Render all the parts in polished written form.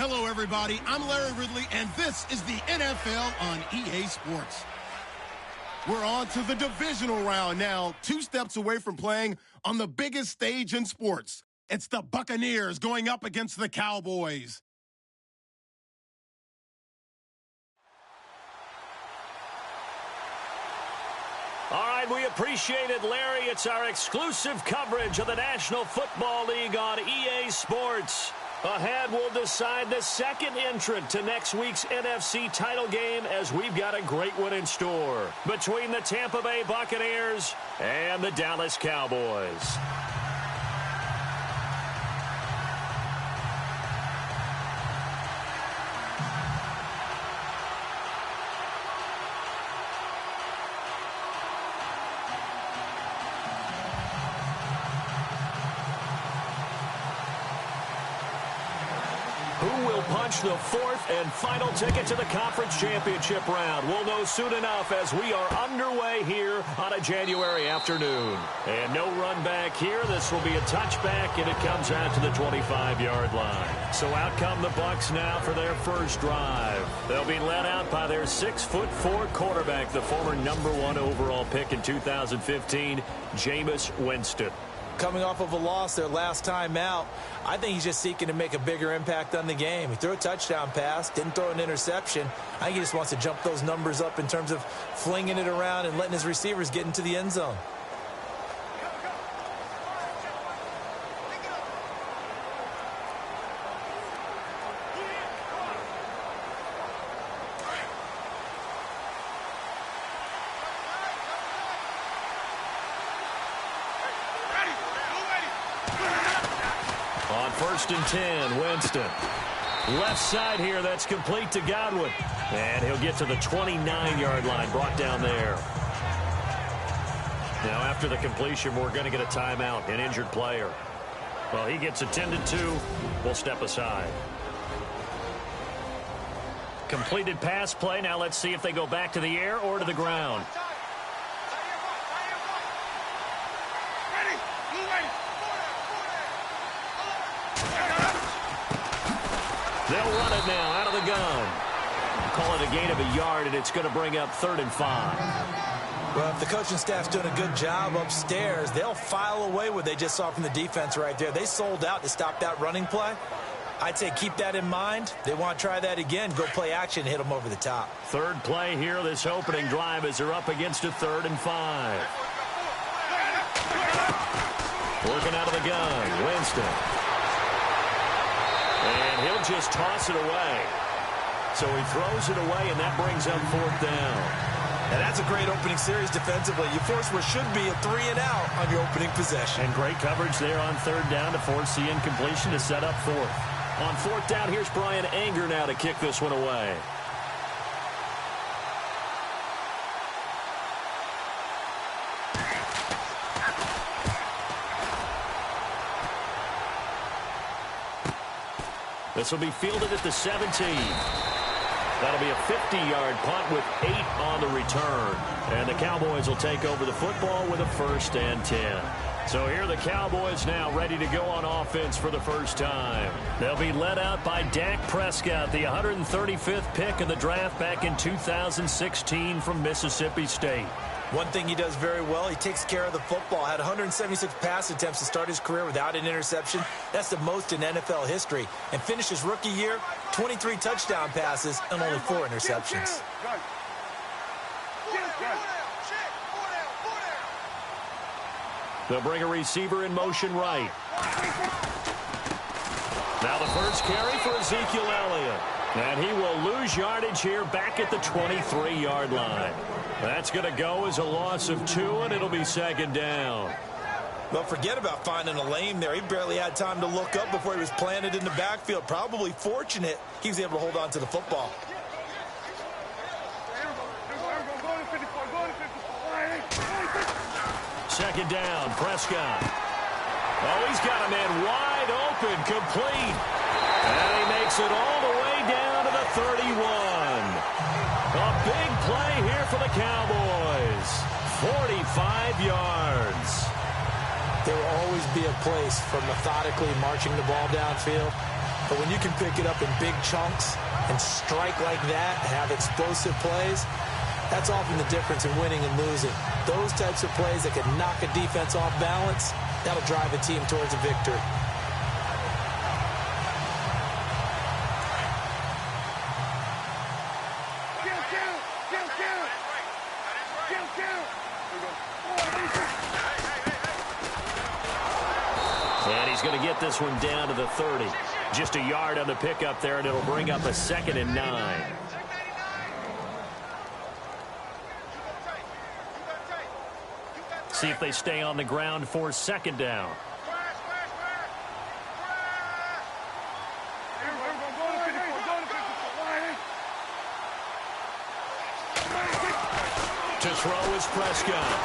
Hello, everybody. I'm Larry Ridley, and this is the NFL on EA Sports. We're on to the divisional round now, 2 steps away from playing on the biggest stage in sports. It's the Buccaneers going up against the Cowboys. All right, we appreciate it, Larry. It's our exclusive coverage of the National Football League on EA Sports. Ahead, we'll decide the second entrant to next week's NFC title game, as we've got a great one in store between the Tampa Bay Buccaneers and the Dallas Cowboys. Who will punch the fourth and final ticket to the conference championship round? We'll know soon enough as we are underway here on a January afternoon. And no run back here. This will be a touchback, and it comes out to the 25-yard line. So out come the Bucs now for their first drive. They'll be led out by their 6'4" quarterback, the former #1 overall pick in 2015, Jameis Winston. Coming off of a loss their last time out, I think he's just seeking to make a bigger impact on the game. He threw a touchdown pass, didn't throw an interception. I think he just wants to jump those numbers up in terms of flinging it around and letting his receivers get into the end zone. On 1st and 10, Winston. Left side here, that's complete to Godwin. And he'll get to the 29-yard line, brought down there. Now, after the completion, we're going to get a timeout, an injured player. Well, he gets attended to. We'll step aside. Completed pass play. Now let's see if they go back to the air or to the ground. They'll run it now out of the gun. Call it a gain of a yard, and it's going to bring up 3rd and 5. Well, if the coaching staff's doing a good job upstairs, they'll file away what they just saw from the defense right there. They sold out to stop that running play. I'd say keep that in mind. They want to try that again, go play action, hit them over the top. Third play here, this opening drive, as they're up against a 3rd and 5. Working out of the gun, Winston. And he'll just toss it away. So he throws it away, and that brings up 4th down. And that's a great opening series defensively. You force what should be a 3-and-out on your opening possession. And great coverage there on 3rd down to force the incompletion to set up 4th. On 4th down, here's Brian Anger now to kick this one away. This will be fielded at the 17. That'll be a 50-yard punt with 8 on the return. And the Cowboys will take over the football with a 1st and 10. So here are the Cowboys now ready to go on offense for the first time. They'll be led out by Dak Prescott, the 135th pick of the draft back in 2016 from Mississippi State. One thing he does very well, he takes care of the football. Had 176 pass attempts to start his career without an interception. That's the most in NFL history. And finished his rookie year, 23 touchdown passes and only 4 interceptions. They'll bring a receiver in motion right. Now the first carry for Ezekiel Elliott. And he will lose yardage here back at the 23-yard line. That's going to go as a loss of 2, and it'll be 2nd down. Well, forget about finding a lane there. He barely had time to look up before he was planted in the backfield. Probably fortunate he was able to hold on to the football. Second down, Prescott. Oh, he's got a man wide open, complete. And he makes it all the way down to the 31. A big play here for the Cowboys. 45 yards. There will always be a place for methodically marching the ball downfield. But when you can pick it up in big chunks and strike like that, have explosive plays, that's often the difference in winning and losing. Those types of plays that can knock a defense off balance, that'll drive a team towards a victory. And he's going to get this one down to the 30. Just a yard on the pickup there, and it'll bring up a 2nd and 9. See if they stay on the ground for 2nd down. To throw is Prescott.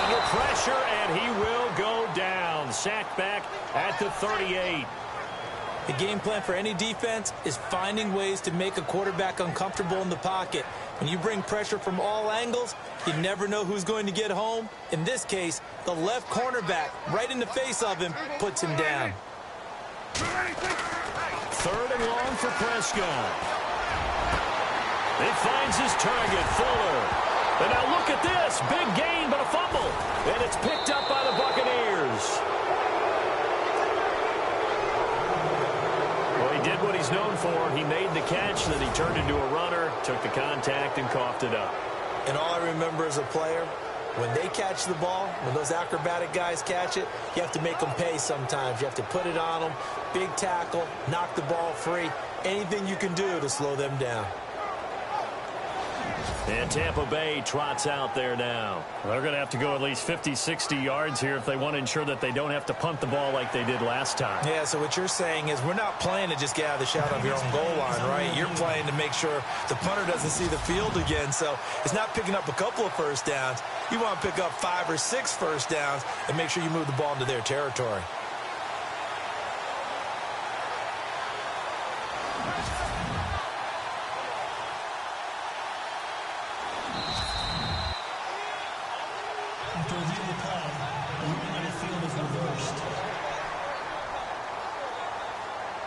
Under pressure, and he will go down. Sacked back at the 38. The game plan for any defense is finding ways to make a quarterback uncomfortable in the pocket. When you bring pressure from all angles, you never know who's going to get home. In this case, the left cornerback, right in the face of him, puts him down. 3rd and long for Prescott. He finds his target, Fuller. And now look at this. Big gain, but a fumble. And it's picked up by the Buccaneers. Well, he did what he's known for. He made the catch, then he turned into a runner, took the contact, and coughed it up. And all I remember as a player, when they catch the ball, when those acrobatic guys catch it, you have to make them pay sometimes. You have to put it on them, big tackle, knock the ball free, anything you can do to slow them down. And Tampa Bay trots out there now. They're going to have to go at least 50, 60 yards here if they want to ensure that they don't have to punt the ball like they did last time. Yeah, so what you're saying is we're not playing to just get out of the shadow of your own goal line, right? You're playing to make sure the punter doesn't see the field again. So it's not picking up a couple of first downs. You want to pick up 5 or 6 first downs and make sure you move the ball into their territory.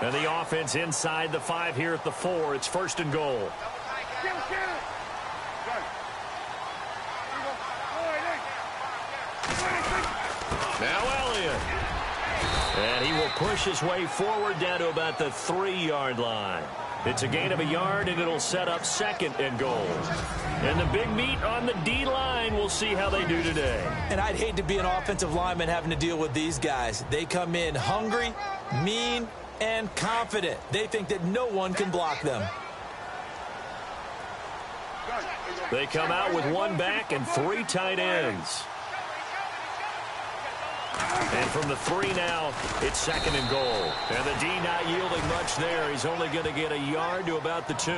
And the offense inside the 5 here at the 4. It's 1st and goal. Now Elliott. And he will push his way forward down to about the 3-yard line. It's a gain of a yard, and it'll set up 2nd and goal. And the big meat on the D-line, we'll see how they do today. And I'd hate to be an offensive lineman having to deal with these guys. They come in hungry, mean, and confident. They think that no one can block them. They come out with 1 back and 3 tight ends. And from the 3 now, it's 2nd and goal. And the D not yielding much there. He's only going to get a yard to about the 2.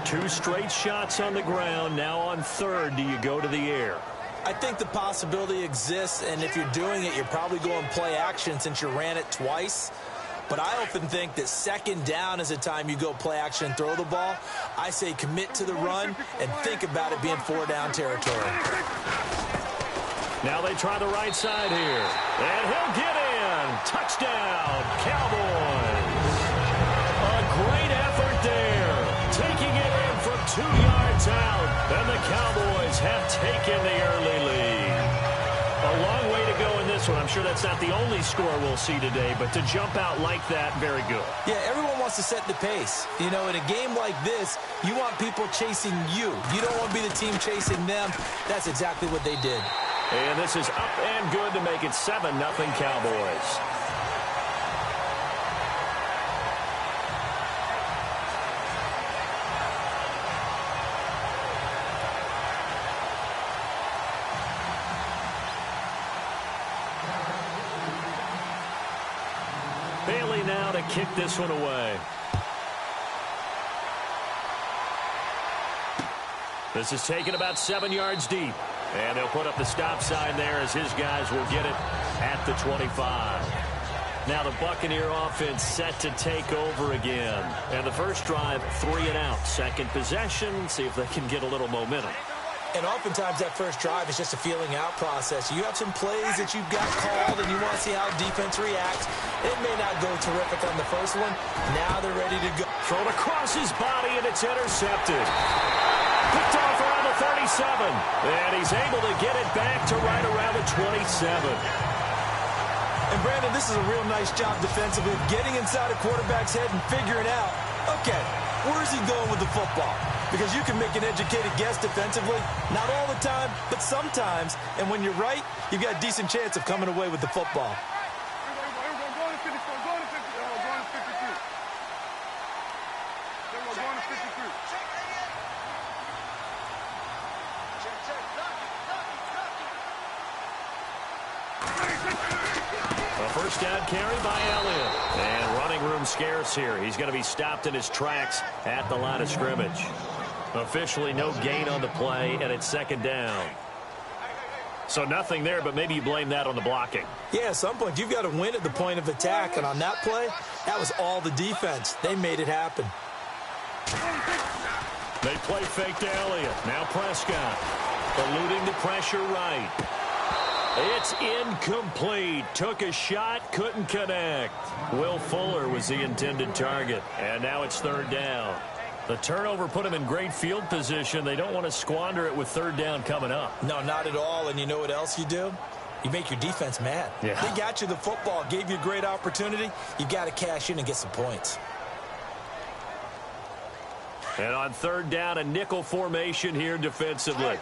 2 straight shots on the ground. Now on 3rd, do you go to the air? I think the possibility exists, and if you're doing it, you're probably going play action since you ran it twice. But I often think that 2nd down is the time you go play action and throw the ball. I say commit to the run and think about it being 4-down territory. Now they try the right side here. And he'll get in. Touchdown, Cowboys. A great effort there. Taking it in from 2 yards out. And the Cowboys have taken the early lead. A long way to go in this one. I'm sure that's not the only score we'll see today, but to jump out like that, very good. Yeah, everyone wants to set the pace. You know, in a game like this, you want people chasing you. You don't want to be the team chasing them. That's exactly what they did. And this is up and good to make it 7-0 Cowboys. Bailey now to kick this one away. This is taken about 7 yards deep. And they'll put up the stop sign there as his guys will get it at the 25. Now the Buccaneer offense set to take over again. And the first drive, 3 and out. Second possession, see if they can get a little momentum. And oftentimes that first drive is just a feeling out process. You have some plays that you've got called and you want to see how defense reacts. It may not go terrific on the first one. Now they're ready to go. Thrown across his body, and it's intercepted. Picked off around the 37. And he's able to get it back to right around the 27. And, Brandon, this is a real nice job defensively of getting inside a quarterback's head and figuring out, okay, where's he going with the football? Because you can make an educated guess defensively. Not all the time, but sometimes. And when you're right, you've got a decent chance of coming away with the football. A first down carry by Elliott. And running room scarce here. He's going to be stopped in his tracks at the line of scrimmage. Officially no gain on the play, and it's second down. So nothing there, but maybe you blame that on the blocking. Yeah, at some point you've got to win at the point of attack, and on that play, that was all the defense. They made it happen. They play fake to Elliott. Now Prescott eluding the pressure right. It's incomplete. Took a shot, couldn't connect. Will Fuller was the intended target, and now it's third down. The turnover put him in great field position. They don't want to squander it with third down coming up. No, not at all. And you know what else you do? You make your defense mad. Yeah. They got you the football, gave you a great opportunity. You got to cash in and get some points. And on third down, a nickel formation here defensively.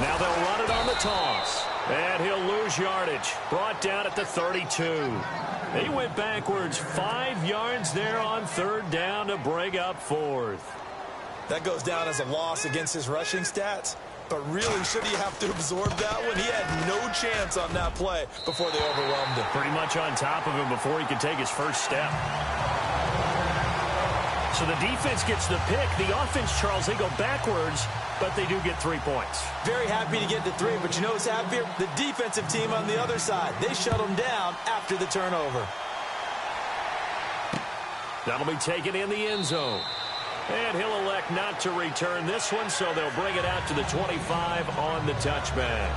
Now they'll run it on the toss. And he'll lose yardage. Brought down at the 32. He went backwards 5 yards there on third down to bring up fourth. That goes down as a loss against his rushing stats. But really, should he have to absorb that one? He had no chance on that play before they overwhelmed him. Pretty much on top of him before he could take his first step. So the defense gets the pick. The offense, Charles, they go backwards, but they do get 3 points. Very happy to get the 3, but you know what's happier? The defensive team on the other side. They shut them down after the turnover. That'll be taken in the end zone. And he'll elect not to return this one, so they'll bring it out to the 25 on the touchback.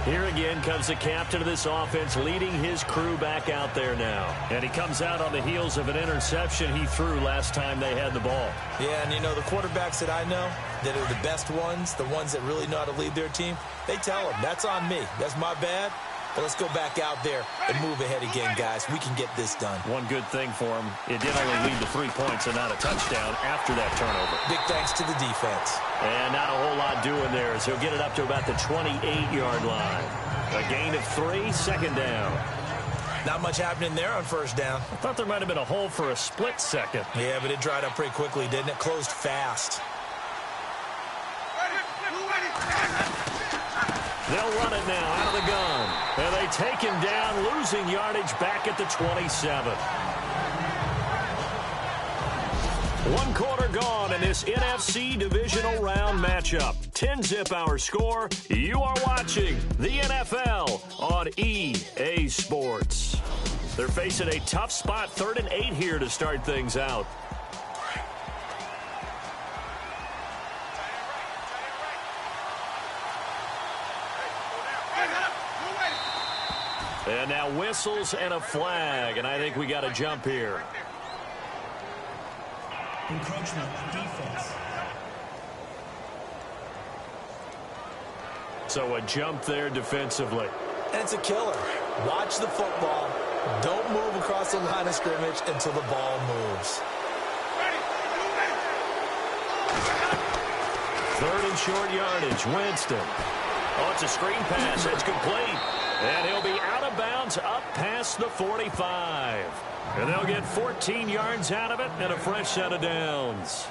Here again comes the captain of this offense, leading his crew back out there now. And he comes out on the heels of an interception he threw last time they had the ball. Yeah, and you know, the quarterbacks that I know that are the best ones, the ones that really know how to lead their team, they tell them, that's on me. That's my bad. But let's go back out there and move ahead again, guys. We can get this done. One good thing for him, it did only lead to 3 points and not a touchdown after that turnover. Big thanks to the defense. And not a whole lot doing there as he'll get it up to about the 28-yard line. A gain of 3, second down. Not much happening there on first down. I thought there might have been a hole for a split second. Yeah, but it dried up pretty quickly, didn't it? Closed fast. They'll run it now out of the gun. And they take him down, losing yardage back at the 27. 1 quarter gone in this NFC divisional round matchup. 10-zip our score. You are watching the NFL on EA Sports. They're facing a tough spot, 3rd and 8 here to start things out. And now whistles and a flag, and I think we got a jump here. Encroachment defense. So a jump there defensively. And it's a killer. Watch the football. Don't move across the line of scrimmage until the ball moves. 3rd and short yardage. Winston. Oh, it's a screen pass. It's complete. And he'll be out of bounds up past the 45. And they'll get 14 yards out of it and a fresh set of downs.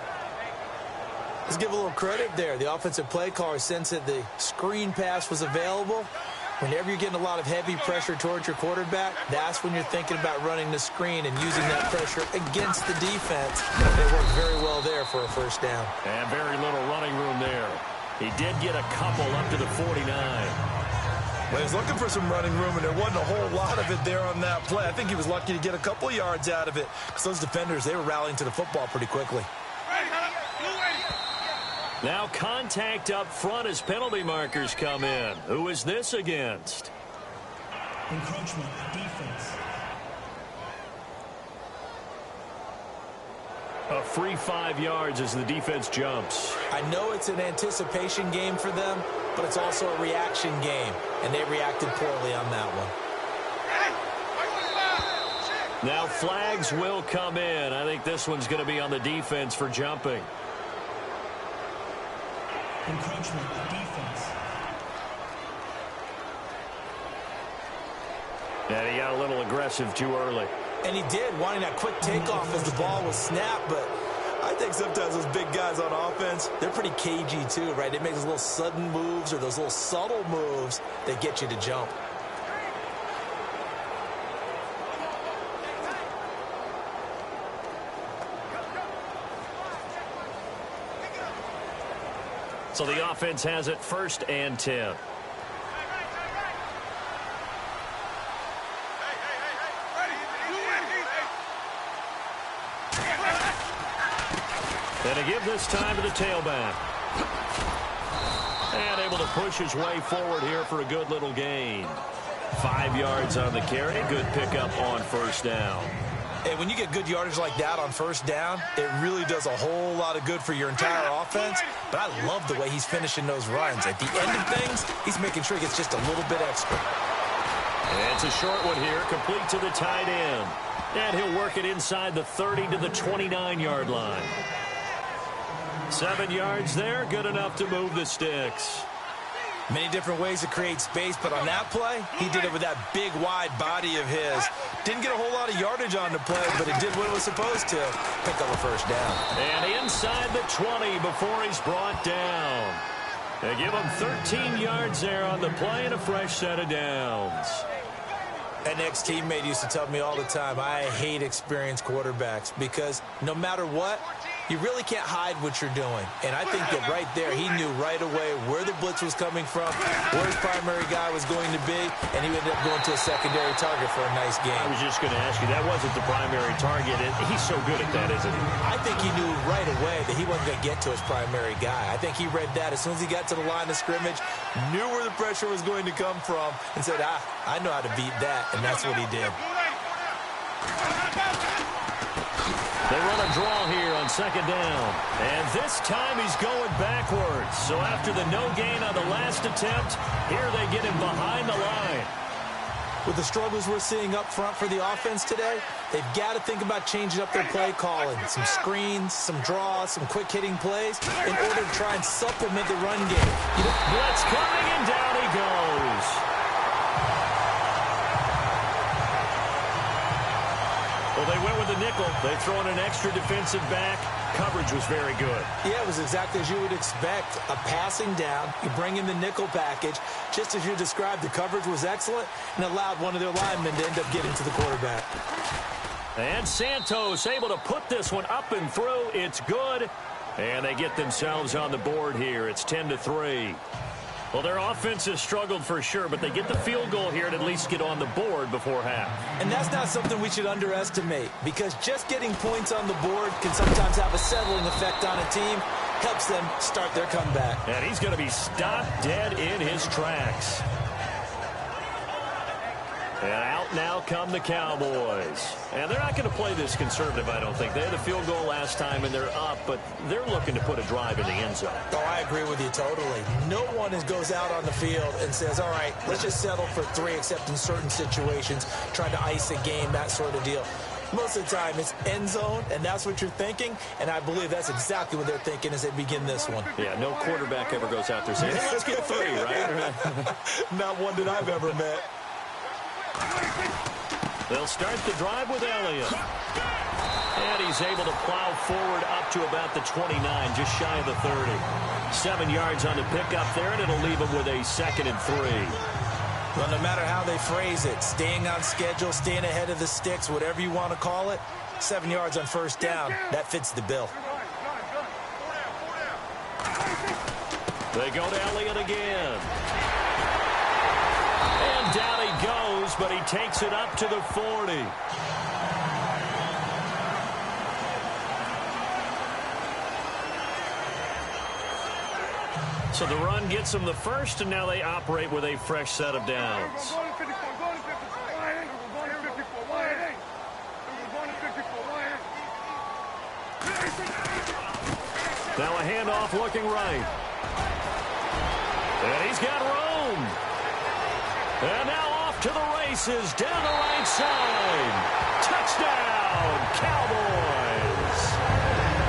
Let's give a little credit there. The offensive play caller sensed that the screen pass was available. Whenever you're getting a lot of heavy pressure towards your quarterback, that's when you're thinking about running the screen and using that pressure against the defense. It worked very well there for a first down. And very little running room there. He did get a couple up to the 49. Well, he was looking for some running room, and there wasn't a whole lot of it there on that play. I think he was lucky to get a couple of yards out of it because those defenders, they were rallying to the football pretty quickly. Now contact up front as penalty markers come in. Who is this against? Encroachment, defense. A free 5 yards as the defense jumps. I know it's an anticipation game for them, but it's also a reaction game, and they reacted poorly on that one. Now flags will come in. I think this one's going to be on the defense for jumping. Encroachment, defense. And he got a little aggressive too early. And he did, wanting that quick takeoff as the ball was snapped, but I think sometimes those big guys on offense, they're pretty cagey too, right? They make those little sudden moves or those little subtle moves that get you to jump. So the offense has it 1st and 10. And a give this time to the tailback. And able to push his way forward here for a good little gain. 5 yards on the carry. Good pickup on 1st down. Hey, when you get good yardage like that on 1st down, it really does a whole lot of good for your entire offense. But I love the way he's finishing those runs. At the end of things, he's making sure he gets just a little bit extra. And it's a short one here, complete to the tight end. And he'll work it inside the 30 to the 29-yard line. 7 yards there, good enough to move the sticks. Many different ways to create space, but on that play, he did it with that big, wide body of his. Didn't get a whole lot of yardage on the play, but it did what it was supposed to. Pick up a 1st down. And inside the 20 before he's brought down. They give him 13 yards there on the play and a fresh set of downs. An ex-teammate used to tell me all the time, I hate experienced quarterbacks because no matter what, you really can't hide what you're doing. And I think that right there, he knew right away where the blitz was coming from, where his primary guy was going to be, and he ended up going to a secondary target for a nice game. I was just going to ask you, that wasn't the primary target. He's so good at that, isn't he? I think he knew right away that he wasn't going to get to his primary guy. I think he read that as soon as he got to the line of scrimmage, knew where the pressure was going to come from, and said, I know how to beat that, and that's what he did. They run a draw here on 2nd down. And this time he's going backwards. So after the no gain on the last attempt, here they get him behind the line. With the struggles we're seeing up front for the offense today, they've got to think about changing up their play calling. Some screens, some draws, some quick-hitting plays in order to try and supplement the run game. Blitz coming, and down he goes. Well, they went with the nickel. They throw in an extra defensive back. Coverage was very good. Yeah, it was exactly as you would expect. A passing down. You bring in the nickel package. Just as you described, the coverage was excellent and allowed one of their linemen to end up getting to the quarterback. And Santos able to put this one up and through. It's good. And they get themselves on the board here. It's 10-3. Well, their offense has struggled for sure, but they get the field goal here and at least get on the board before half. And that's not something we should underestimate, because just getting points on the board can sometimes have a settling effect on a team. Helps them start their comeback. And he's going to be stopped dead in his tracks. And out now come the Cowboys. And they're not going to play this conservative, I don't think. They had the field goal last time, and they're up, but they're looking to put a drive in the end zone. Oh, I agree with you totally. No one goes out on the field and says, all right, let's just settle for 3, except in certain situations, trying to ice a game, that sort of deal. Most of the time, it's end zone, and that's what you're thinking, and I believe that's exactly what they're thinking as they begin this one. Yeah, no quarterback ever goes out there saying, hey, let's get 3, right? Not one that I've ever met. They'll start the drive with Elliott. And he's able to plow forward up to about the 29, just shy of the 30. 7 yards on the pickup there, and it'll leave him with a 2nd and 3. Well, no matter how they phrase it, staying on schedule, staying ahead of the sticks, whatever you want to call it, 7 yards on 1st down, that fits the bill. They go to Elliott again. goes, but he takes it up to the 40. So the run gets them the first, and now they operate with a fresh set of downs. Now a handoff looking right. And he's got room. And now off to the races down the right side. Touchdown, Cowboys.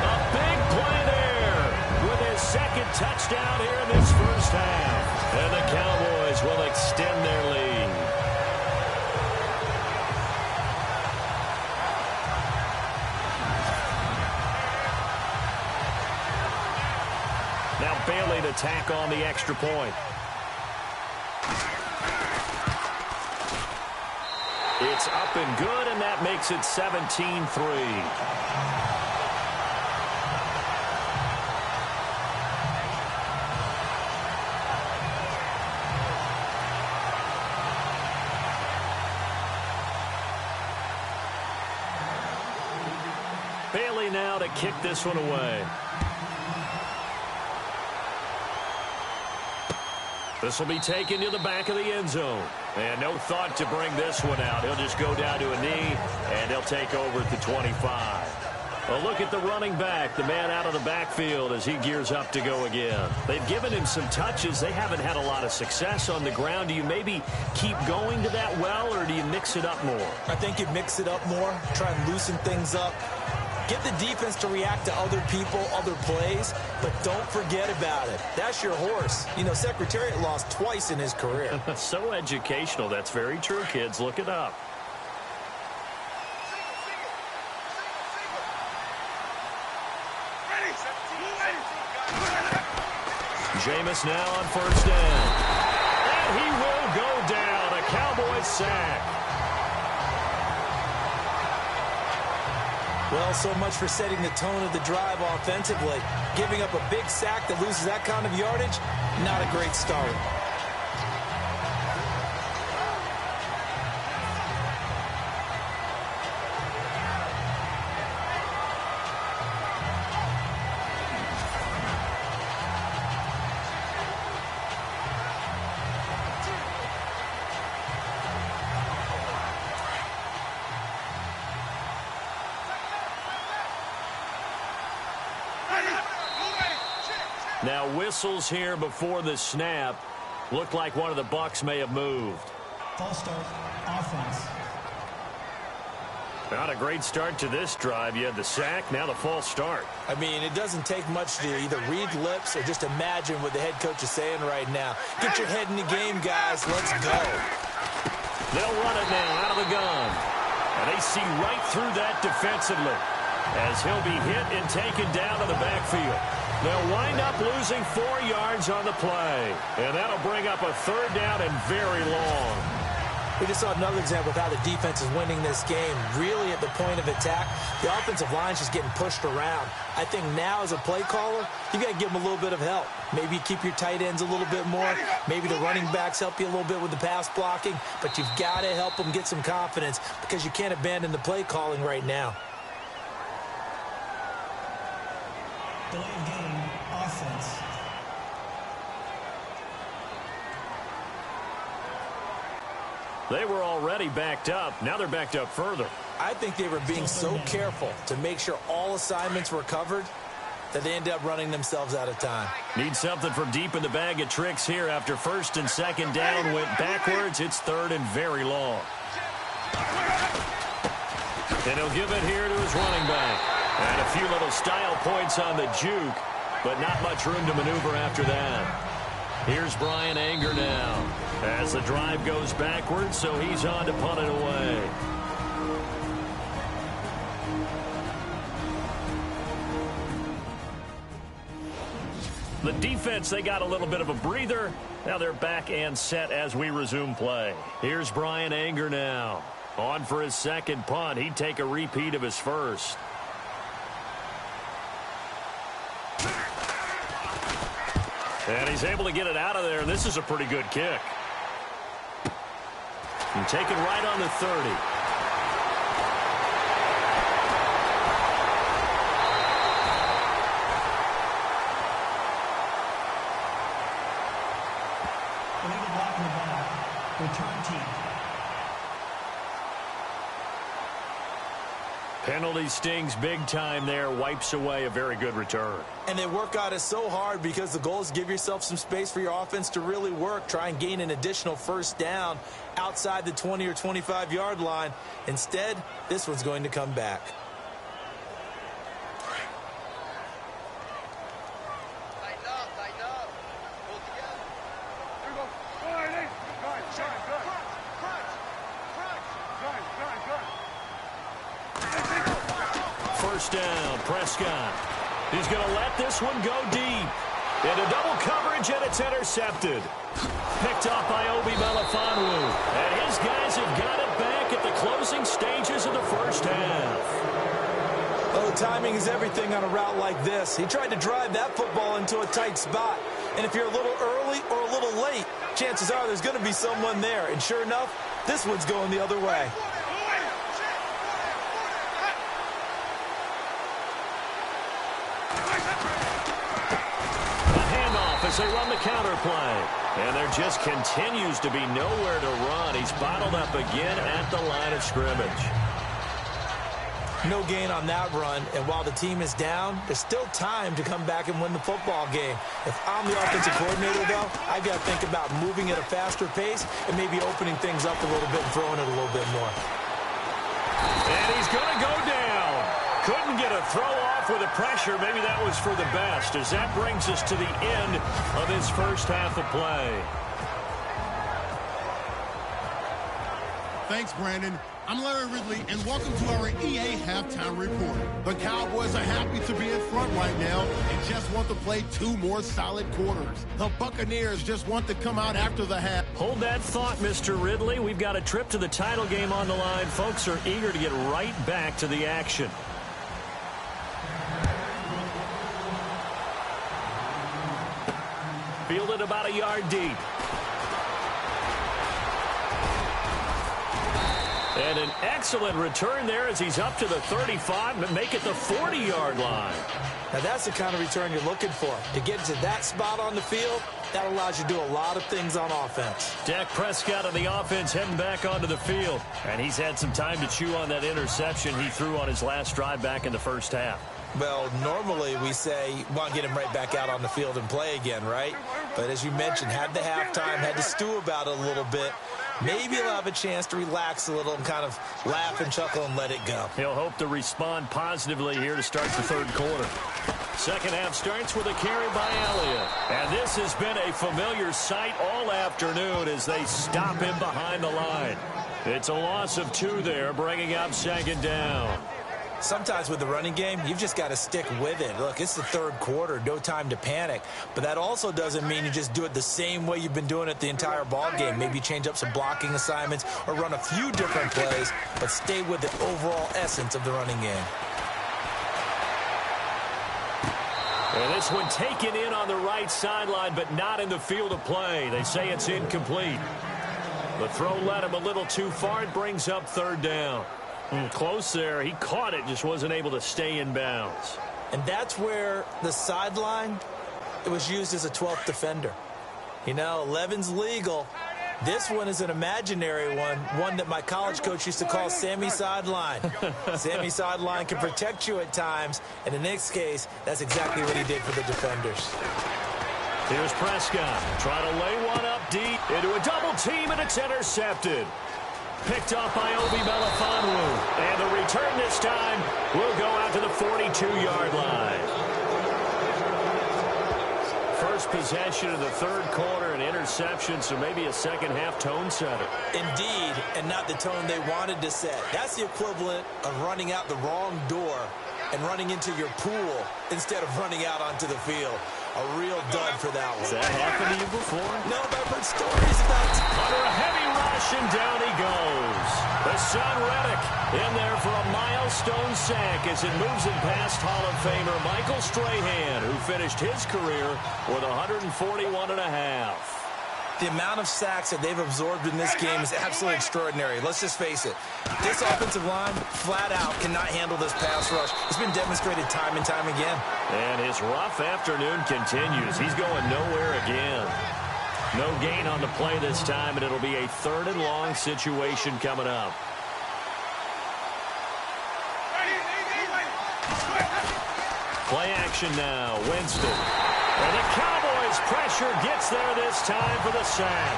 A big play there with his second touchdown here in this first half. And the Cowboys will extend their lead. Now Bailey to tack on the extra point. It's up and good, and that makes it 17-3. Bailey now to kick this one away. This will be taken to the back of the end zone. And no thought to bring this one out. He'll just go down to a knee, and he'll take over at the 25. A look at the running back, the man out of the backfield as he gears up to go again. They've given him some touches. They haven't had a lot of success on the ground. Do you maybe keep going to that well, or do you mix it up more? I think you mix it up more, try and loosen things up. Get the defense to react to other people, other plays, but don't forget about it. That's your horse. You know, Secretariat lost twice in his career. So educational. That's very true, kids. Look it up. Jameis now on first down. And he will go down. A Cowboys sack. Well, so much for setting the tone of the drive offensively. Giving up a big sack that loses that kind of yardage, not a great start. Now whistles here before the snap. Looked like one of the Bucs may have moved. False start, offense. Not a great start to this drive. You had the sack, now the false start. I mean, it doesn't take much to either read lips or just imagine what the head coach is saying right now. Get your head in the game, guys. Let's go. They'll run it now out of the gun. And they see right through that defensively as he'll be hit and taken down to the backfield. They'll wind up losing 4 yards on the play. And that'll bring up a third down and very long. We just saw another example of how the defense is winning this game. Really at the point of attack, the offensive line's just getting pushed around. I think now as a play caller, you got to give them a little bit of help. Maybe keep your tight ends a little bit more. Maybe the running backs help you a little bit with the pass blocking. But you've got to help them get some confidence because you can't abandon the play calling right now. Delay of game, offense. They were already backed up. Now they're backed up further. I think they were being so careful to make sure all assignments were covered that they ended up running themselves out of time. Need something from deep in the bag of tricks here after first and second down went backwards. It's third and very long. And he'll give it here to his running back. And a few little style points on the juke, but not much room to maneuver after that. Here's Brian Anger now as the drive goes backwards, so he's on to punt it away. The defense, they got a little bit of a breather. Now they're back and set as we resume play. Here's Brian Anger now. On for his second punt. He'd take a repeat of his first. And he's able to get it out of there, and this is a pretty good kick. And taken right on the 30. Illegal block in the back. Return team. Penalty stings big time there. Wipes away a very good return. And they work on it so hard because the goal is give yourself some space for your offense to really work. Try and gain an additional first down outside the 20 or 25-yard line. Instead, this one's going to come back. First down, Prescott. He's going to let this one go deep. Into double coverage, and it's intercepted. Picked off by Obi Melifonwu. And his guys have got it back at the closing stages of the first half. Well, the timing is everything on a route like this. He tried to drive that football into a tight spot. And if you're a little early or a little late, chances are there's going to be someone there. And sure enough, this one's going the other way. As they run the counter play. And there just continues to be nowhere to run. He's bottled up again at the line of scrimmage. No gain on that run, and while the team is down, there's still time to come back and win the football game. If I'm the offensive coordinator, though, I've got to think about moving at a faster pace and maybe opening things up a little bit and throwing it a little bit more. And he's going to go down. Couldn't get a throw off with the pressure. Maybe that was for the best, as that brings us to the end of his first half of play. Thanks, Brandon. I'm Larry Ridley, and welcome to our EA Halftime Report. The Cowboys are happy to be in front right now and just want to play 2 more solid quarters. The Buccaneers just want to come out after the half. Hold that thought, Mr. Ridley. We've got a trip to the title game on the line. Folks are eager to get right back to the action. Fielded about a yard deep. And an excellent return there as he's up to the 35, but make it the 40-yard line. Now, that's the kind of return you're looking for. To get to that spot on the field, that allows you to do a lot of things on offense. Dak Prescott on the offense heading back onto the field. And he's had some time to chew on that interception he threw on his last drive back in the first half. Well, normally we say, want to get him right back out on the field and play again, right? But as you mentioned, had the halftime, had to stew about it a little bit. Maybe he'll have a chance to relax a little and kind of laugh and chuckle and let it go. He'll hope to respond positively here to start the third quarter. Second half starts with a carry by Elliott. And this has been a familiar sight all afternoon as they stop him behind the line. It's a loss of 2 there, bringing up second down. Sometimes with the running game, you've just got to stick with it. Look, it's the third quarter, no time to panic. But that also doesn't mean you just do it the same way you've been doing it the entire ball game. Maybe change up some blocking assignments or run a few different plays, but stay with the overall essence of the running game. And this one taken in on the right sideline, but not in the field of play. They say it's incomplete. The throw led him a little too far. It brings up third down. Close there. He caught it, just wasn't able to stay in bounds. And that's where the sideline, it was used as a 12th defender. You know, 11's legal. This one is an imaginary one that my college coach used to call Sammy Sideline. Sammy Sideline can protect you at times, and in this case, that's exactly what he did for the defenders. Here's Prescott. Trying to lay one up deep into a double team, and it's intercepted. Picked off by Obi Melifonwu. And the return this time will go out to the 42-yard line. First possession of the third quarter, an interception, so maybe a second-half tone setter. Indeed, and not the tone they wanted to set. That's the equivalent of running out the wrong door and running into your pool instead of running out onto the field. A real dud for that one. Has that happened to you before? No, but I've heard stories about it. Under a heavy rush, and down he goes. The son Reddick in there for a milestone sack as it moves him past Hall of Famer Michael Strahan, who finished his career with 141.5. The amount of sacks that they've absorbed in this game is absolutely extraordinary. Let's just face it. This offensive line, flat out, cannot handle this pass rush. It's been demonstrated time and time again. And his rough afternoon continues. He's going nowhere again. No gain on the play this time, and it'll be a 3rd and long situation coming up. Play action now. Winston. And the Cowboys' pressure gets there this time for the sack.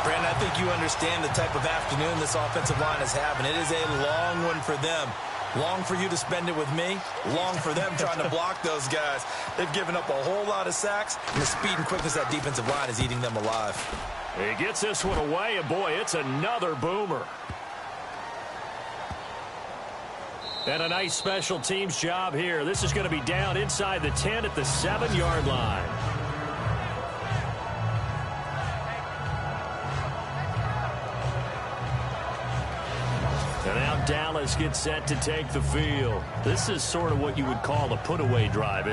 Brandon, I think you understand the type of afternoon this offensive line is having. It is a long one for them. Long for you to spend it with me. Long for them trying to block those guys. They've given up a whole lot of sacks, and the speed and quickness of that defensive line is eating them alive. He gets this one away, and boy, it's another boomer. And a nice special teams job here. This is going to be down inside the 10 at the 7-yard line. And now Dallas gets set to take the field. This is sort of what you would call a put-away drive.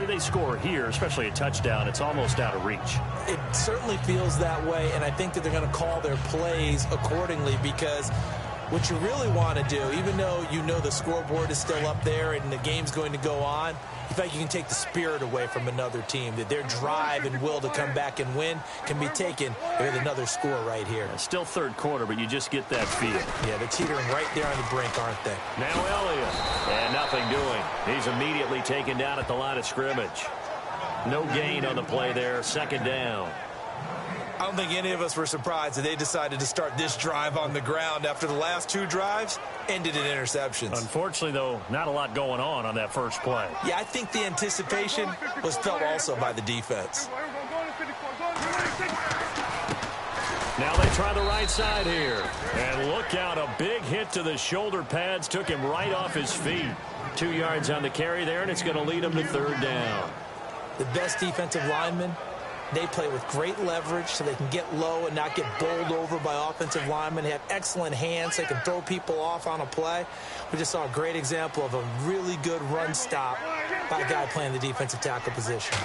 They score here, especially a touchdown. It's almost out of reach. It certainly feels that way, and I think that they're going to call their plays accordingly because what you really want to do, even though you know the scoreboard is still up there and the game's going to go on, in fact, you can take the spirit away from another team, that their drive and will to come back and win can be taken with another score right here. Still 3rd quarter, but you just get that feel. Yeah, they're teetering right there on the brink, aren't they? Now Elliott, and nothing doing. He's immediately taken down at the line of scrimmage. No gain on the play there, 2nd down. I don't think any of us were surprised that they decided to start this drive on the ground after the last 2 drives ended in interceptions. Unfortunately, though, not a lot going on that first play. Yeah, I think the anticipation was felt also by the defense. Now they try the right side here. And look out, a big hit to the shoulder pads took him right off his feet. 2 yards on the carry there, and it's going to lead him to 3rd down. The best defensive linemen, they play with great leverage so they can get low and not get bowled over by offensive linemen. They have excellent hands. They can throw people off on a play. We just saw a great example of a really good run stop by a guy playing the defensive tackle position.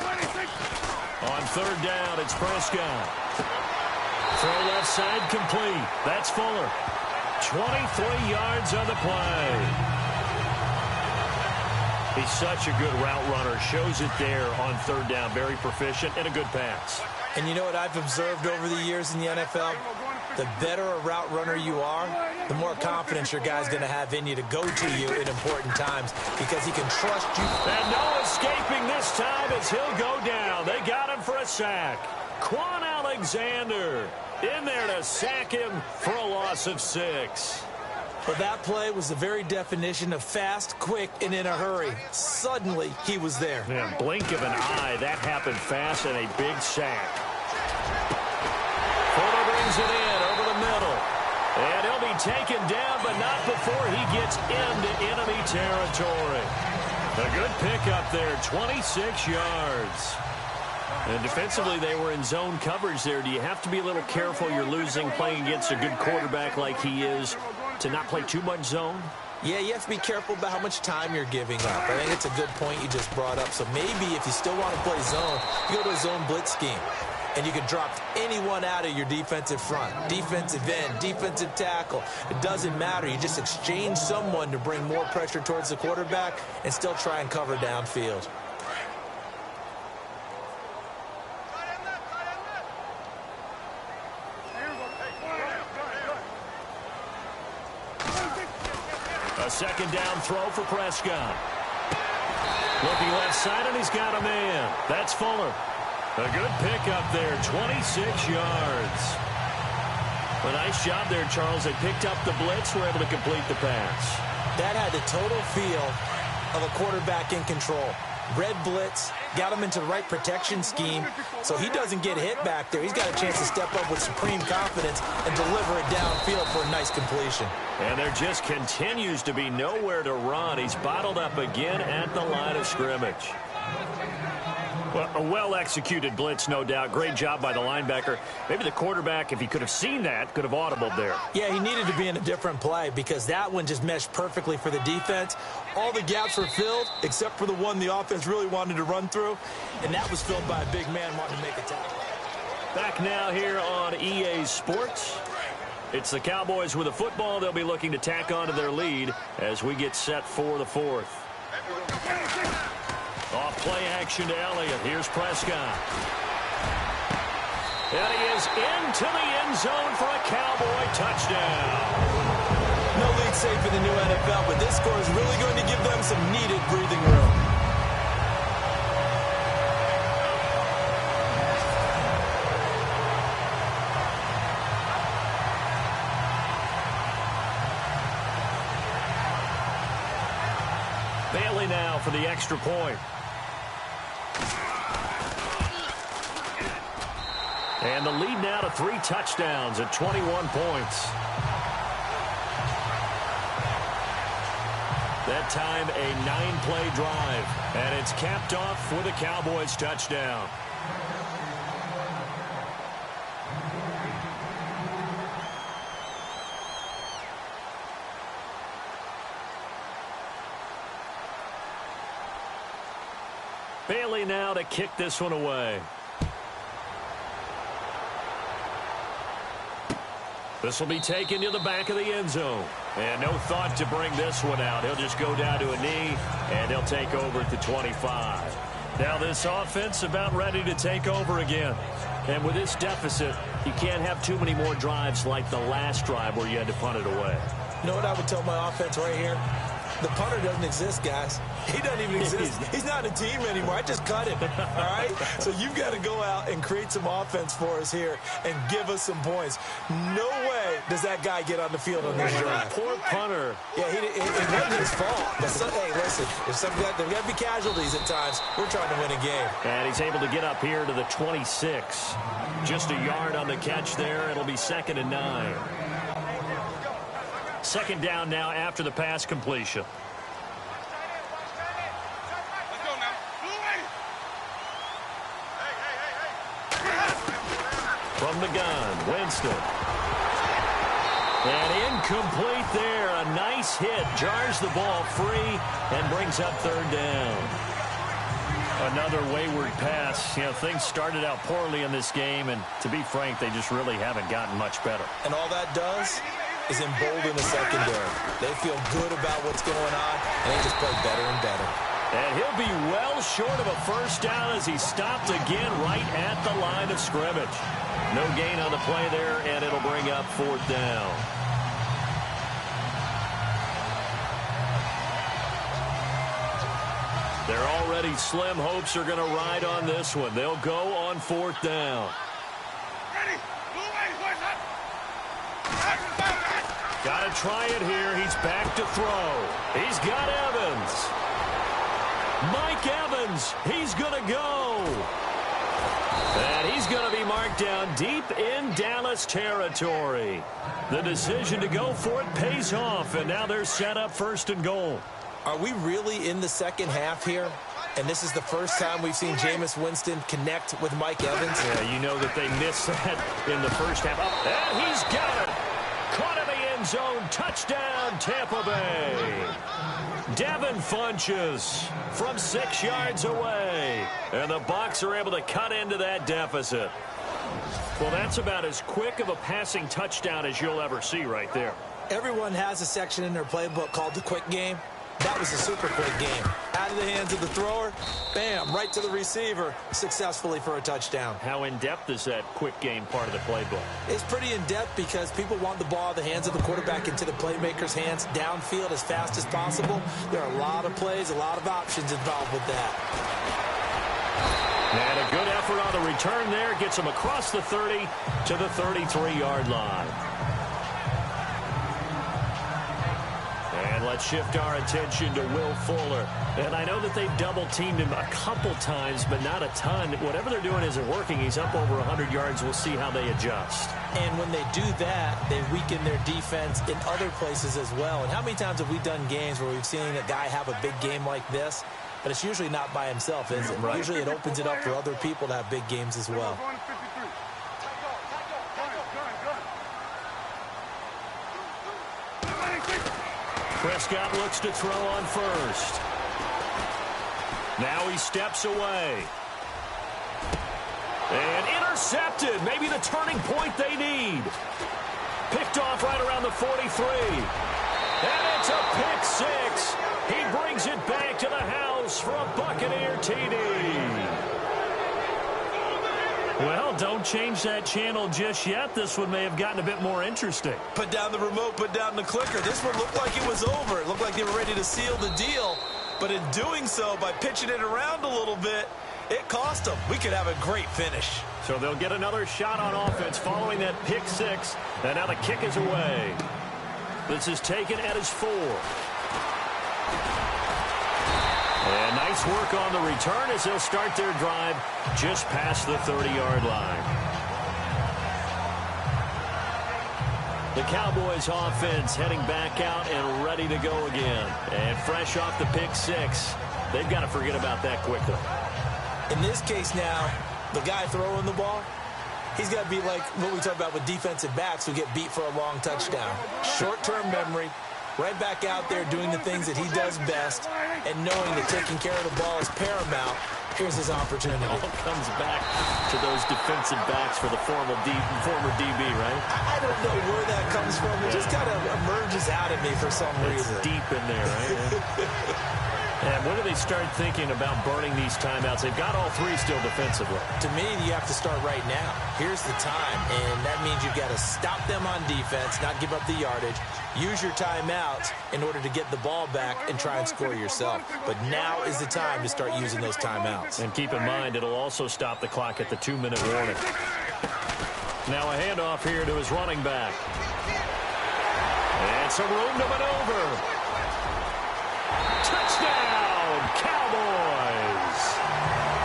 On 3rd down, it's Prescott. Throw left side complete. That's Fuller. 23 yards on the play. He's such a good route runner. Shows it there on 3rd down. Very proficient and a good pass. And you know what I've observed over the years in the NFL? The better a route runner you are, the more confidence your guy's going to have in you to go to you in important times because he can trust you. And no escaping this time as he'll go down. They got him for a sack. Quan Alexander in there to sack him for a loss of 6. But that play was the very definition of fast, quick, and in a hurry. Suddenly, he was there. Yeah, blink of an eye. That happened fast and a big sack. Fuller brings it in over the middle. And he'll be taken down, but not before he gets into enemy territory. A good pickup there, 26 yards. And defensively, they were in zone coverage there. Do you have to be a little careful? You're losing playing against a good quarterback like he is to not play too much zone? Yeah, you have to be careful about how much time you're giving up. I think it's a good point you just brought up. So maybe if you still want to play zone, you go to a zone blitz scheme. And you can drop anyone out of your defensive front, defensive end, defensive tackle. It doesn't matter. You just exchange someone to bring more pressure towards the quarterback and still try and cover downfield. A 2nd down throw for Prescott. Looking left side, and he's got a man. That's Fuller. A good pickup there, 26 yards. A nice job there, Charles. They picked up the blitz, were able to complete the pass. That had the total feel of a quarterback in control. Red blitz, got him into the right protection scheme, so he doesn't get hit back there. He's got a chance to step up with supreme confidence and deliver it downfield for a nice completion. And there just continues to be nowhere to run. He's bottled up again at the line of scrimmage. Well, a well-executed blitz, no doubt. Great job by the linebacker. Maybe the quarterback, if he could have seen that, could have audibled there. Yeah, he needed to be in a different play because that one just meshed perfectly for the defense. All the gaps were filled except for the one the offense really wanted to run through, and that was filled by a big man wanting to make a tackle. Back now here on EA Sports. It's the Cowboys with the football. They'll be looking to tack on to their lead as we get set for the fourth. Off play action to Elliott. Here's Prescott. And he is into the end zone for a Cowboy touchdown. No lead safe in the new NFL, but this score is really going to give them some needed breathing room. Bailey now for the extra point. And the lead now to 3 touchdowns at 21 points. That time a 9-play drive. And it's capped off with a Cowboys touchdown. Bailey now to kick this one away. This will be taken to the back of the end zone. And no thought to bring this one out. He'll just go down to a knee, and he'll take over at the 25. Now this offense about ready to take over again. And with this deficit, you can't have too many more drives like the last drive where you had to punt it away. You know what I would tell my offense right here? The punter doesn't exist, guys. He doesn't even exist. He's not a team anymore. I just cut him, all right? So you've got to go out and create some offense for us here and give us some points. No way does that guy get on the field on this drive. Poor punter. Yeah, it wasn't his fault. But hey, listen, if there's got to be casualties at times. We're trying to win a game. And he's able to get up here to the 26. Just a yard on the catch there. It'll be 2nd and 9. Second down now after the pass completion. From the gun, Winston. And incomplete there. A nice hit. Jars the ball free and brings up 3rd down. Another wayward pass. You know, things started out poorly in this game, and to be frank, they just really haven't gotten much better. And all that does is embolden the secondary. They feel good about what's going on, and they just play better and better. And he'll be well short of a first down as he stopped again right at the line of scrimmage. No gain on the play there, and it'll bring up 4th down. Their already slim hopes are going to ride on this one. They'll go on 4th down. Got to try it here. He's back to throw. He's got Evans. Mike Evans. He's going to go. And he's going to be marked down deep in Dallas territory. The decision to go for it pays off, and now they're set up 1st and goal. Are we really in the second half here? And this is the first time we've seen Jameis Winston connect with Mike Evans? Yeah, you know that they missed that in the first half. And he's got it. Caught in the end zone. Touchdown, Tampa Bay. Devin Funchess from 6 yards away. And the Bucs are able to cut into that deficit. Well, that's about as quick of a passing touchdown as you'll ever see right there. Everyone has a section in their playbook called the quick game. That was a super quick game. Out of the hands of the thrower, bam, right to the receiver, successfully for a touchdown. How in-depth is that quick game part of the playbook? It's pretty in-depth because people want the ball out of the hands of the quarterback into the playmaker's hands downfield as fast as possible. There are a lot of plays, a lot of options involved with that. And a good effort on the return there. Gets him across the 30 to the 33-yard line. And let's shift our attention to Will Fuller. And I know that they've double-teamed him a couple times, but not a ton. Whatever they're doing isn't working. He's up over 100 yards. We'll see how they adjust. And when they do that, they weaken their defense in other places as well. And how many times have we done games where we've seen a guy have a big game like this? But it's usually not by himself, is it? Right. Usually it opens it up for other people to have big games as well. Prescott looks to throw on first. Now he steps away. And Intercepted. Maybe the turning point they need. Picked off right around the 43. And it's a pick six. He brings it back to the house for a Buccaneer TD. Well, don't change that channel just yet. This one may have gotten a bit more interesting. Put down the remote, put down the clicker. This one looked like it was over. It looked like they were ready to seal the deal. But in doing so, by pitching it around a little bit, it cost them. We could have a great finish. So they'll get another shot on offense following that pick six. And now the kick is away. This is taken at his 4. And nice work on the return as they'll start their drive just past the 30-yard line. The Cowboys offense heading back out and ready to go again. And fresh off the pick six, they've got to forget about that quickly. In this case now, the guy throwing the ball, he's got to be like what we talk about with defensive backs who get beat for a long touchdown. Short-term memory, right back out there doing the things that he does best, and knowing that taking care of the ball is paramount. Here's his opportunity. It all comes back to those defensive backs for the former DB, right? I don't know where that comes from. It just kind of emerges out of me for some reason. It's deep in there, right? And when do they start thinking about burning these timeouts? They've got all 3 still defensively. To me, you have to start right now. Here's the time, and that means you've got to stop them on defense, not give up the yardage. Use your timeouts in order to get the ball back and try and score yourself. But now is the time to start using those timeouts. And keep in mind, it'll also stop the clock at the 2-minute warning. Now a handoff here to his running back. And some room to maneuver. Touchdown, Cowboys!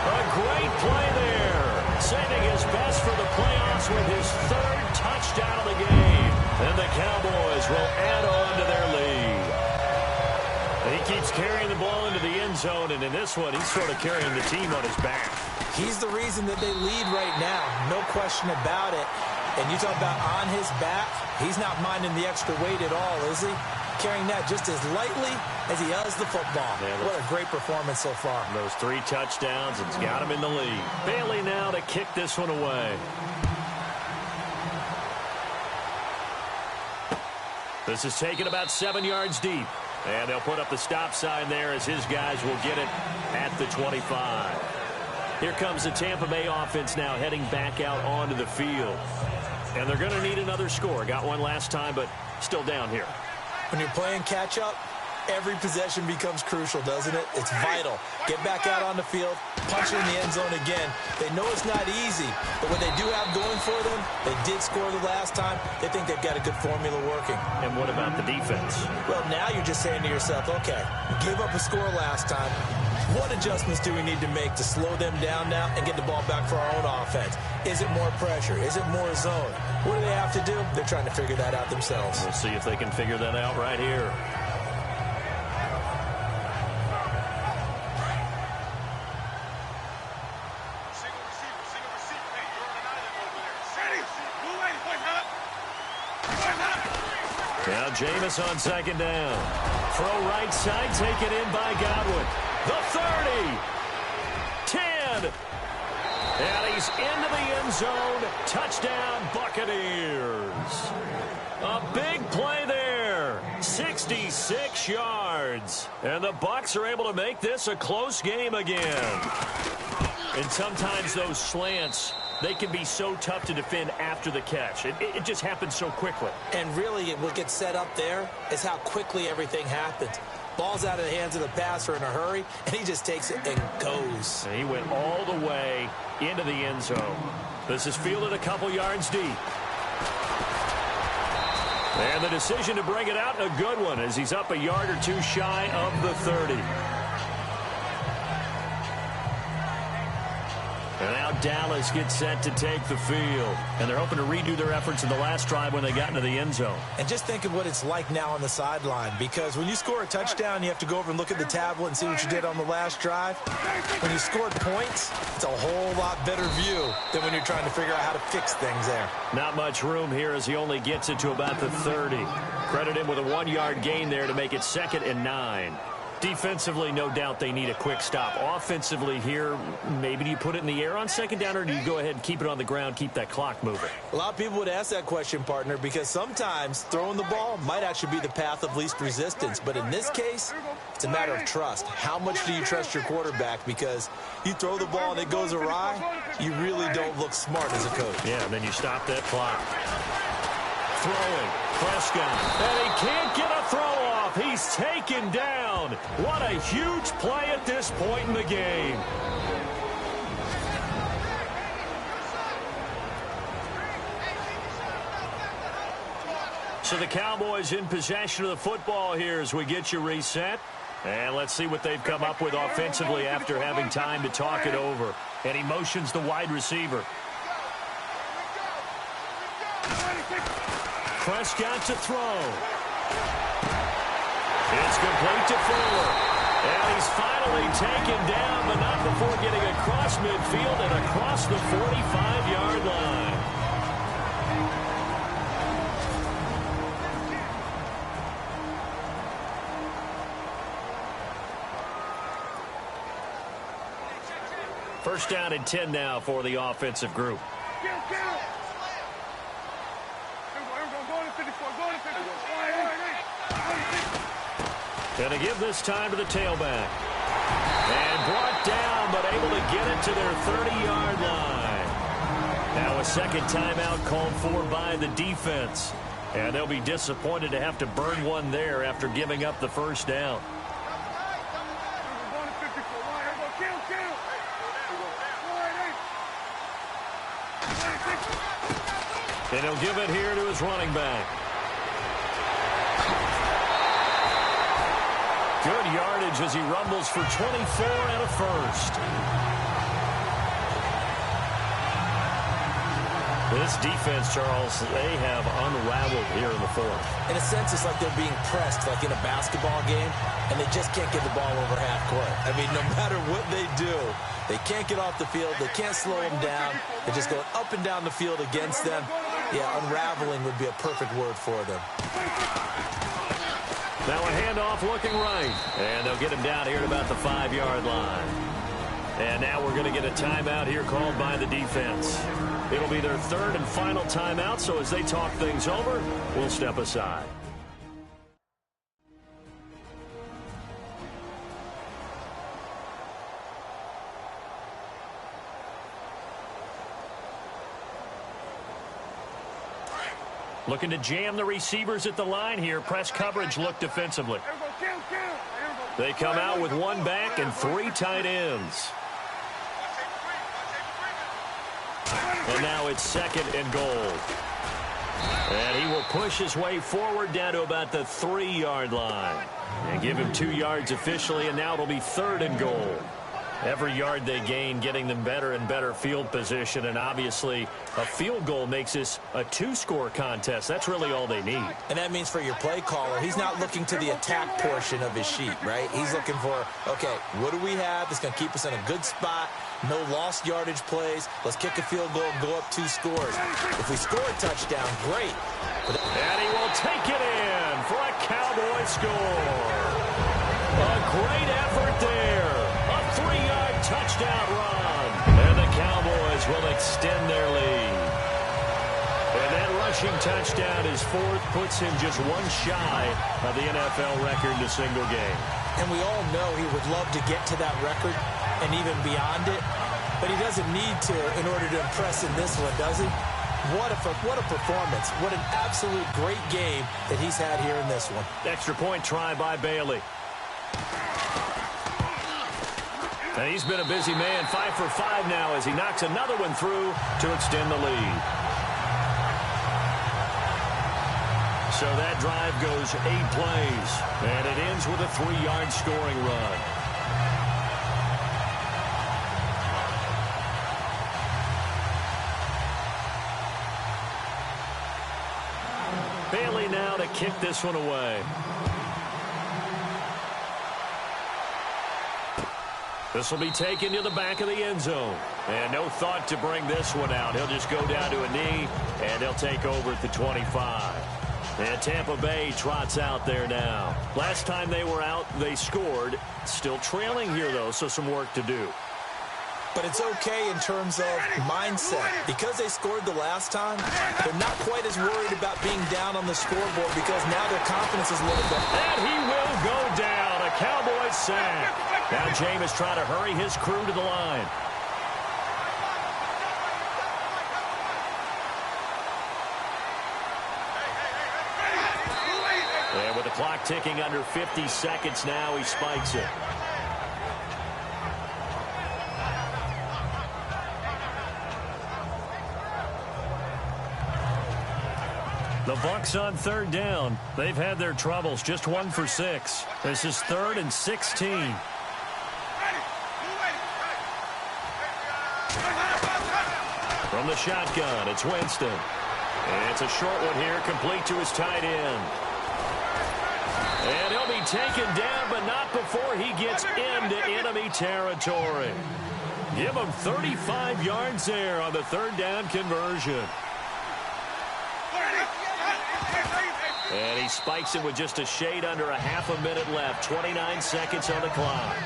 A great play there. Saving his best for the playoffs with his 3rd touchdown of the game. And the Cowboys will add on to their lead. And he keeps carrying the ball into the end zone, and in this one, he's sort of carrying the team on his back. He's the reason that they lead right now. No question about it. And you talk about on his back, he's not minding the extra weight at all, is he? Carrying that just as lightly as he does the football. Yeah, what a great performance so far. Those 3 touchdowns, it's got him in the lead. Bailey now to kick this one away. This is taken about 7 yards deep. And they'll put up the stop sign there as his guys will get it at the 25. Here comes the Tampa Bay offense now heading back out onto the field. And they're going to need another score. Got one last time, but still down here. When you're playing catch-up, every possession becomes crucial, doesn't it? It's vital. Get back out on the field, punch it in the end zone again. They know it's not easy, but what they do have going for them, they did score the last time. They think they've got a good formula working. And what about the defense? Well, now you're just saying to yourself, okay, we gave up a score last time. What adjustments do we need to make to slow them down now and get the ball back for our own offense? Is it more pressure? Is it more zone? What do they have to do? They're trying to figure that out themselves. We'll see if they can figure that out right here. Now Jameis on 2nd down. Throw right side, taken in by Godwin. The 30. 10. And he's into the end zone. Touchdown, Buccaneers. A big play there. 66 yards. And the Bucs are able to make this a close game again. And sometimes those slants, they can be so tough to defend after the catch. It just happens so quickly. And really, what gets set up there is how quickly everything happens. Ball's out of the hands of the passer in a hurry, and he just takes it and goes. And he went all the way into the end zone. This is fielded a couple yards deep. And the decision to bring it out, a good one, as he's up a yard or 2 shy of the 30. And now Dallas gets set to take the field. And they're hoping to redo their efforts in the last drive when they got into the end zone. And just think of what it's like now on the sideline. Because when you score a touchdown, you have to go over and look at the tablet and see what you did on the last drive. When you scored points, it's a whole lot better view than when you're trying to figure out how to fix things there. Not much room here as he only gets it to about the 30. Credit him with a 1-yard gain there to make it 2nd and 9. Defensively, no doubt they need a quick stop. Offensively here, maybe do you put it in the air on second down, or do you go ahead and keep it on the ground, keep that clock moving? A lot of people would ask that question, partner, because sometimes throwing the ball might actually be the path of least resistance. But in this case, it's a matter of trust. How much do you trust your quarterback? Because you throw the ball and it goes awry, you really don't look smart as a coach. Yeah, and then you stop that clock. Throwing, Prescott, and he can't get a throw off. He's taken down. What a huge play at this point in the game. So the Cowboys in possession of the football here as we get you reset. And let's see what they've come up with offensively after having time to talk it over. And he motions the wide receiver. Prescott to throw. It's complete to Fuller. And he's finally taken down, but not before getting across midfield and across the 45-yard line. First down and 10 now for the offensive group. Going to give this time to the tailback. And brought down, but able to get it to their 30-yard line. Now a second timeout called for by the defense. And they'll be disappointed to have to burn one there after giving up the first down. And he'll give it here to his running back. Good yardage as he rumbles for 24 and a first. This defense, Charles, they have unraveled here in the fourth. In a sense, it's like they're being pressed like in a basketball game, and they just can't get the ball over half court. I mean, no matter what they do, they can't get off the field. They can't slow them down. They're just going up and down the field against them. Yeah, unraveling would be a perfect word for them. Now a handoff looking right. And they'll get him down here at about the 5-yard line. And now we're going to get a timeout here called by the defense. It'll be their third and final timeout, so as they talk things over, we'll step aside. Looking to jam the receivers at the line here. Press coverage look defensively. They come out with one back and 3 tight ends. And now it's second and goal. And he will push his way forward down to about the 3-yard line. And give him 2 yards officially, and now it'll be third and goal. Every yard they gain, getting them better and better field position. And obviously, a field goal makes this a 2-score contest. That's really all they need. And that means for your play caller, he's not looking to the attack portion of his sheet, right? He's looking for, okay, what do we have that's going to keep us in a good spot? No lost yardage plays. Let's kick a field goal and go up 2 scores. If we score a touchdown, great. And he will take it in for a Cowboy score. A great effort there. A 3-yard touchdown run. And the Cowboys will extend their lead. And that rushing touchdown, his 4th, puts him just 1 shy of the NFL record in a single game. And we all know he would love to get to that record and even beyond it, but he doesn't need to in order to impress in this one, does he? What a performance. What an absolute great game that he's had here in this one. Extra point try by Bailey. And he's been a busy man, 5 for 5 now as he knocks another one through to extend the lead. So that drive goes 8 plays, and it ends with a 3-yard scoring run. Bailey now to kick this one away. This will be taken to the back of the end zone. And no thought to bring this one out. He'll just go down to a knee, and he'll take over at the 25. And Tampa Bay trots out there now. Last time they were out, they scored. Still trailing here, though, so some work to do. But it's okay in terms of mindset. Because they scored the last time, they're not quite as worried about being down on the scoreboard because now their confidence is a little better. And he will go down. A Cowboys sack. Now Jameis trying to hurry his crew to the line. And with the clock ticking under 50 seconds now, he spikes it. The Bucs on third down. They've had their troubles. Just 1 for 6. This is 3rd and 16. From the shotgun, it's Winston. And it's a short one here, complete to his tight end. And he'll be taken down, but not before he gets into enemy territory. Give him 35 yards there on the third down conversion. And he spikes it with just a shade under a half a minute left. 29 seconds on the clock.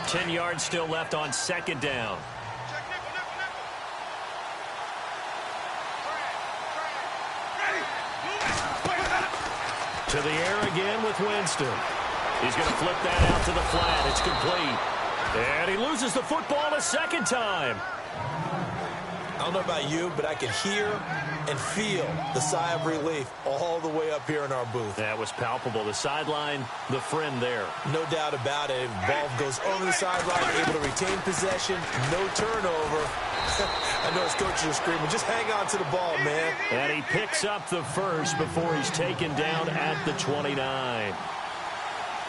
10 yards still left on second down. To the air again with Winston. He's going to flip that out to the flat. It's complete. And he loses the football a second time. I don't know about you, but I can hear and feel the sigh of relief all the way up here in our booth. That was palpable. The sideline, the friend there. No doubt about it. Ball goes over the sideline, able to retain possession, no turnover. I know his coaches are screaming, just hang on to the ball, man. And he picks up the first before he's taken down at the 29.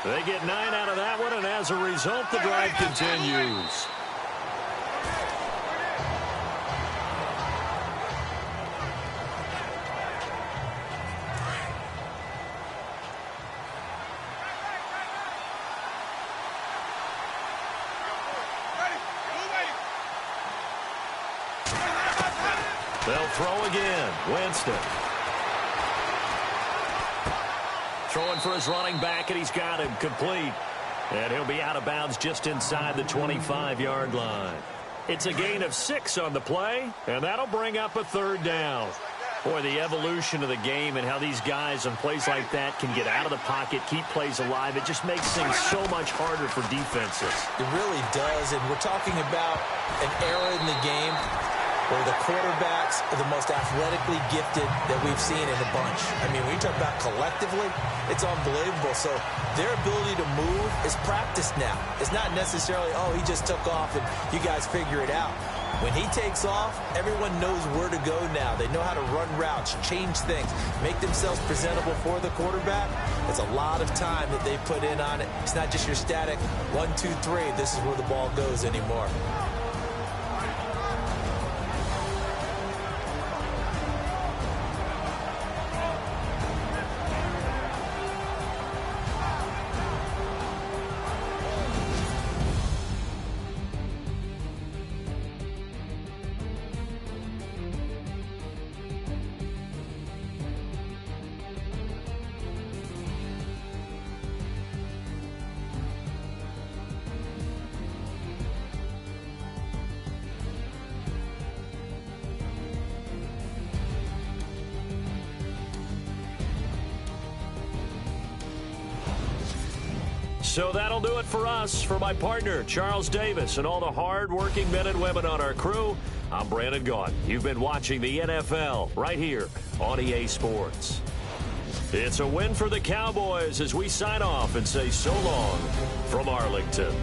They get 9 out of that one, and as a result, the drive continues. They'll throw again. Winston. Throwing for his running back, and he's got him complete. And he'll be out of bounds just inside the 25-yard line. It's a gain of 6 on the play, and that'll bring up a third down. Boy, the evolution of the game and how these guys on plays like that can get out of the pocket, keep plays alive, it just makes things so much harder for defenses. It really does, and we're talking about an era in the game where the quarterbacks are the most athletically gifted that we've seen in a bunch. I mean, when you talk about collectively, it's unbelievable. So their ability to move is practiced now. It's not necessarily, oh, he just took off and you guys figure it out. When he takes off, everyone knows where to go now. They know how to run routes, change things, make themselves presentable for the quarterback. It's a lot of time that they put in on it. It's not just your static 1, 2, 3, this is where the ball goes anymore. So that'll do it for us. For my partner, Charles Davis, and all the hard-working men and women on our crew, I'm Brandon Gaudin. You've been watching the NFL right here on EA Sports. It's a win for the Cowboys as we sign off and say so long from Arlington.